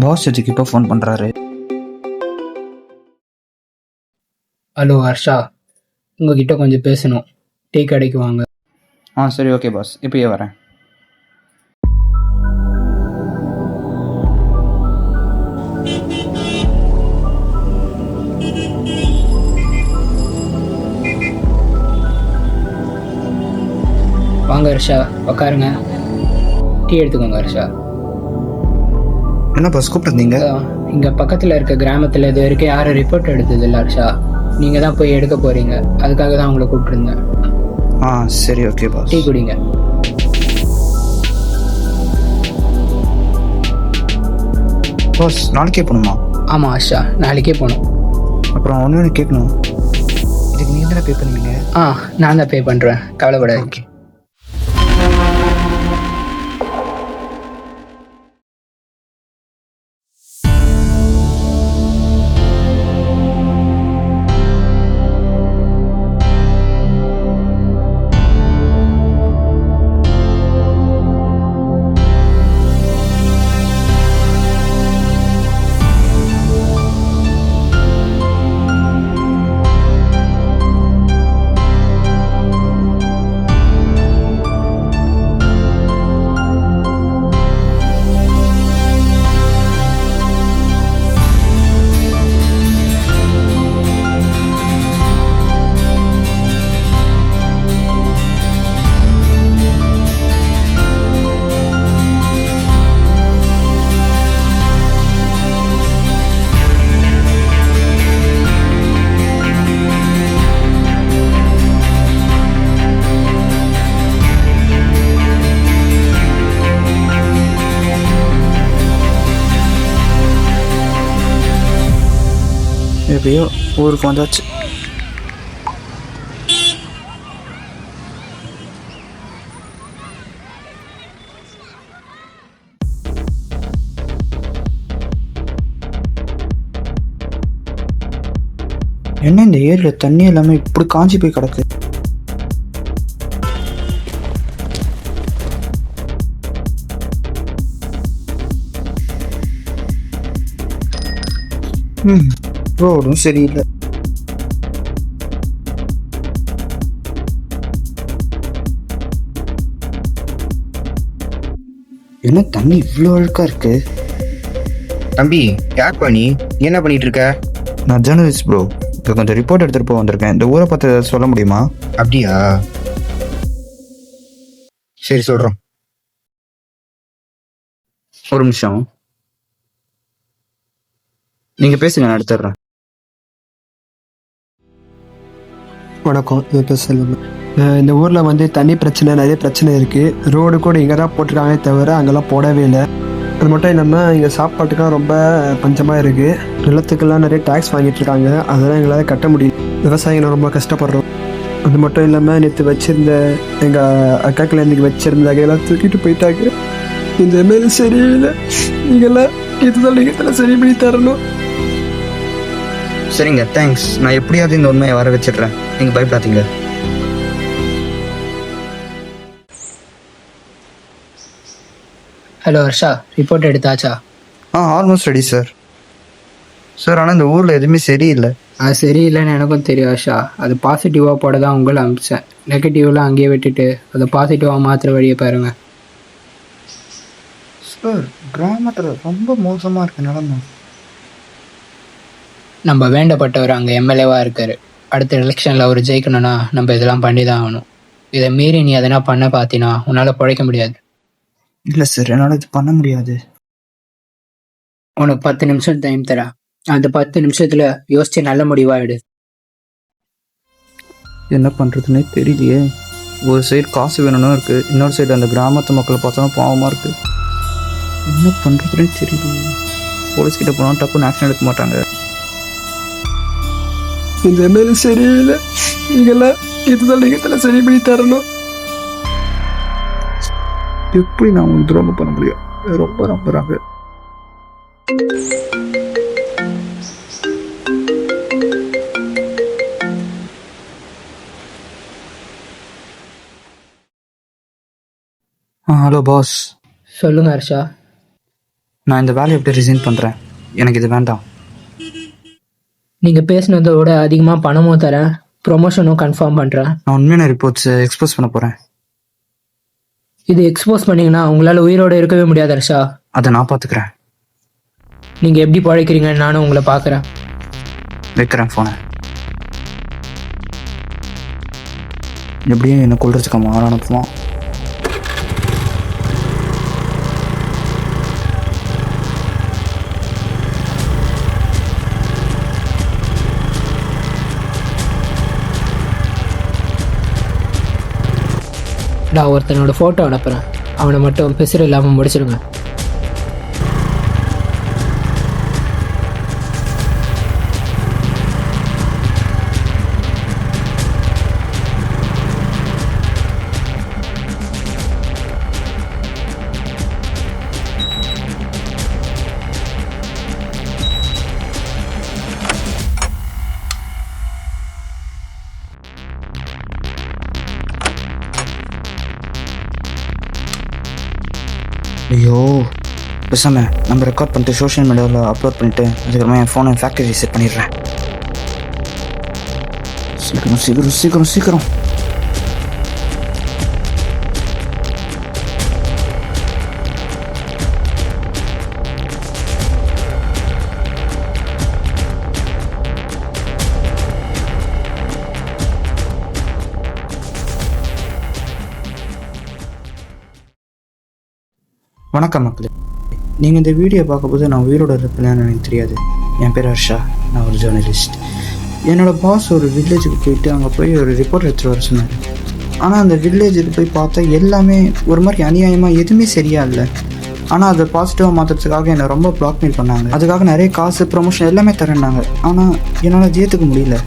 Pass எதுக்கு இப்போ phone பண்ணுறாரு? ஹலோ ஹர்ஷா, உங்ககிட்ட கொஞ்சம் பேசணும். டீ கடைக்கு வாங்க. சரி, ஓகே பாஸ், இப்போயே வரேன். வாங்க ஹர்ஷா, உக்காருங்க. டீ எடுத்துக்கோங்க ஹர்ஷா. என்ன பாஸ் கூப்பிட்டுருந்தீங்க? இங்கே பக்கத்தில் இருக்க கிராமத்தில் இது வரைக்கும் யாரும் ரிப்போர்ட் எடுத்தது இல்லை ஹர்ஷா. நீங்கள் தான் போய் எடுக்க போகிறீங்க, அதுக்காக தான் உங்களை கூப்பிட்டுருந்தேன். சரி, ஓகே பாஸ். டீ குடிங்க. பாஸ் நாளைக்கே போகணுமா? ஆமாம் ஹர்ஷா, நாளைக்கே போகணும். அப்புறம் ஒன்று கேட்கணும், இதுக்கு நீங்கள் தானே பே பண்ணுவீங்க? நான் தான் பே பண்ணுறேன், கவலைப்படாது. ஓகே. எப்படியோ ஊருக்கு வந்தாச்சு. என்ன இந்த ஏரியில் தண்ணி எல்லாமே இப்படி காஞ்சி போய் கிடக்கு? ரோடும் சரியில்லை. என்ன தண்ணி இவ்வளோ அழுக்கா இருக்கு? தம்பி, யார் பண்ணி என்ன பண்ணிட்டு இருக்க? நான் ஜேர்னலிஸ்ட் ப்ரோ. இப்போ கொஞ்சம் ரிப்போர்ட் எடுத்துகிட்டு போக வந்திருக்கேன். இந்த ஊரை பார்த்து சொல்ல முடியுமா? அப்படியா, சரி சொல்றோம். ஒரு நிமிஷம் நீங்கள் பேசுங்க, நான் எடுத்துடுறேன். வணக்கம், என் பேர் செல்வம். இந்த ஊரில் வந்து தண்ணி பிரச்சனை, நிறைய பிரச்சனை இருக்குது. ரோடு கூட இங்கே தான் போட்டிருக்காங்களே தவிர அங்கெல்லாம் போடவே இல்லை. அது மட்டும் இல்லாமல் இங்கே சாப்பாட்டுக்கெலாம் ரொம்ப பஞ்சமாக இருக்குது. நிலத்துக்கெல்லாம் நிறைய டேக்ஸ் வாங்கிட்டு இருக்காங்க, அதெல்லாம் எங்களால் கட்ட முடியும். விவசாயிகள் ரொம்ப கஷ்டப்படுறோம். அது மட்டும் இல்லாமல் நேற்று வச்சுருந்த எங்கள் அக்காக்களை இன்றைக்கி வச்சுருந்த நகையெல்லாம் தூக்கிட்டு போயிட்டாங்க. இந்த மாரி சரியில்லை. நீங்கள்லாம் இதுதான் நீங்கள் சரி பண்ணி தரணும். சரிங்க, தேங்க்ஸ். நான் எப்படியாவது இந்த உண்மையை வர வச்சிடுறேன், நீங்கள் பயப்படாதீங்க. ஹலோ ஹர்ஷா, ரிப்போர்ட் எடுத்தாச்சா? Almost ready sir. சார், ஆனால் இந்த ஊரில் எதுவுமே சரியில்லை. அது சரியில்லைன்னு எனக்கும் தெரியும் ஹர்ஷா. அது பாசிட்டிவாக போட தான் உங்களை அனுப்பிச்சேன். நெகட்டிவ்லாம் அங்கேயே விட்டுட்டு அதை பாசிட்டிவாக மாற்றுற வழியை பாருங்கள். சார், கிராமத்தில் ரொம்ப மோசமாக இருக்கு நிலமை. நம்ம வேண்டப்பட்டவர் அங்கே எம்எல்ஏவாக இருக்கார். அடுத்த எலெக்ஷனில் அவர் ஜெயிக்கணும்னா நம்ம இதெல்லாம் பண்ணி தான் ஆகணும். இதை மீறி நீ எதனா பண்ண பார்த்தினா உன்னால் பிழைக்க முடியாது. இல்லை சார், என்னால் இது பண்ண முடியாது. உனக்கு 10 நிமிஷம் டைம் தரேன். அந்த 10 நிமிஷத்தில் யோசிச்சு நல்ல முடிவாக எடு. என்ன பண்ணுறதுனே தெரியலையே. ஒரு சைடு காசு வேணும்னு இருக்குது, இன்னொரு சைடு அந்த கிராமத்து மக்களை பார்த்தோன்னா பாவமாக இருக்குது. என்ன பண்ணுறதுனே தெரியலையே. போலீஸ்கிட்ட போனால் டப்புன்னு ஆக்ஷன் எடுக்க மாட்டாங்க. இந்த மாரி சரியில்லை. நீங்கள்லாம் இதுதான் நீங்கள் சரி பண்ணி தரணும். எப்படி நான் உங்களுக்கு துரோகம் பண்ண முடியும்? ரொம்ப நம்புறாங்க. Hello boss. சொல்லுங்க ஹர்ஷா. நான் இந்த வேலையை எப்படி ரிசைன் பண்ணுறேன். எனக்கு இது வேண்டாம். நீங்கள் பேசினதோட அதிகமாக பணமும் தரேன், ப்ரொமோஷனும் கன்ஃபார்ம் பண்ணுறேன். நான் உண்மையான ரிப்போர்ட்ஸை எக்ஸ்போஸ் பண்ண போகிறேன். இது எக்ஸ்போஸ் பண்ணீங்கன்னா உங்களால் உயிரோடு இருக்கவே முடியாது ஹர்ஷா. அதை நான் பார்த்துக்கிறேன். நீங்கள் எப்படி பழைக்கிறீங்கன்னு நானும் உங்களை பார்க்குறேன். வைக்கிறேன் ஃபோனை. எப்படியும் என்னை கொள்றதுக்கு மாற அனுப்புவான். நான் ஒருத்தனோட ஃபோட்டோ அனுப்புகிறேன், அவனை மட்டும் பெசர் இல்லாமல் முடிச்சிருங்க. ஐயோ, பேசாம நம்ம ரெக்கார்ட் பண்ணிட்டு சோஷியல் மீடியாவில் அப்லோட் பண்ணிவிட்டு அதுக்கப்புறமா என் ஃபோனை ஃபேக்டரி ரீசெட் பண்ணிடுறேன். சீக்கிரம் சீக்கிரம் சீக்கிரம் சீக்கிரம். வணக்கம் மக்களே. நீங்கள் இந்த வீடியோ பார்க்கும்போது நான் உயிரோட இருப்பேன்னு எனக்கு தெரியாது. என் பேர் ஹர்ஷா, நான் ஒரு ஜேர்னலிஸ்ட். என்னோடய பாஸ் ஒரு வில்லேஜுக்கு போயிட்டு அங்கே போய் ஒரு ரிப்போர்ட் எடுத்துகிட்டு வர சொன்னார். ஆனால் அந்த வில்லேஜுக்கு போய் பார்த்தா எல்லாமே ஒரு மாதிரி அநியாயமாக எதுவுமே சரியா இல்லை. ஆனால் அதை பாசிட்டிவாக மாற்றுறதுக்காக என்னை ரொம்ப ப்ளாக்மெயில் பண்ணாங்க. அதுக்காக நிறைய காசு ப்ரொமோஷன் எல்லாமே தரேன்னாங்க. ஆனால் என்னால் ஜெயித்துக்க முடியல.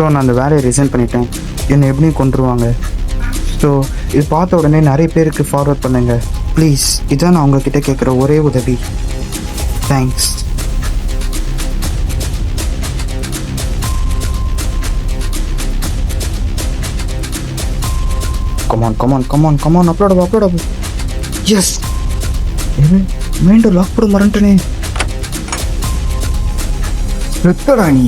ஸோ நான் அந்த வேலையை ரிசைன் பண்ணிட்டேன். என்னை எப்படியும் கொண்டுருவாங்க. ஸோ இது பார்த்த உடனே நிறைய பேருக்கு ஃபார்வர்ட் பண்ணுங்க ப்ளீஸ். இதான் நான் உங்ககிட்ட கேட்குற ஒரே உதவி. Thanks. Come on come on come on come on upload ஆகும். எஸ், மீண்டும் லாக் போட மறந்துட்டேனே. எத்தடா நீ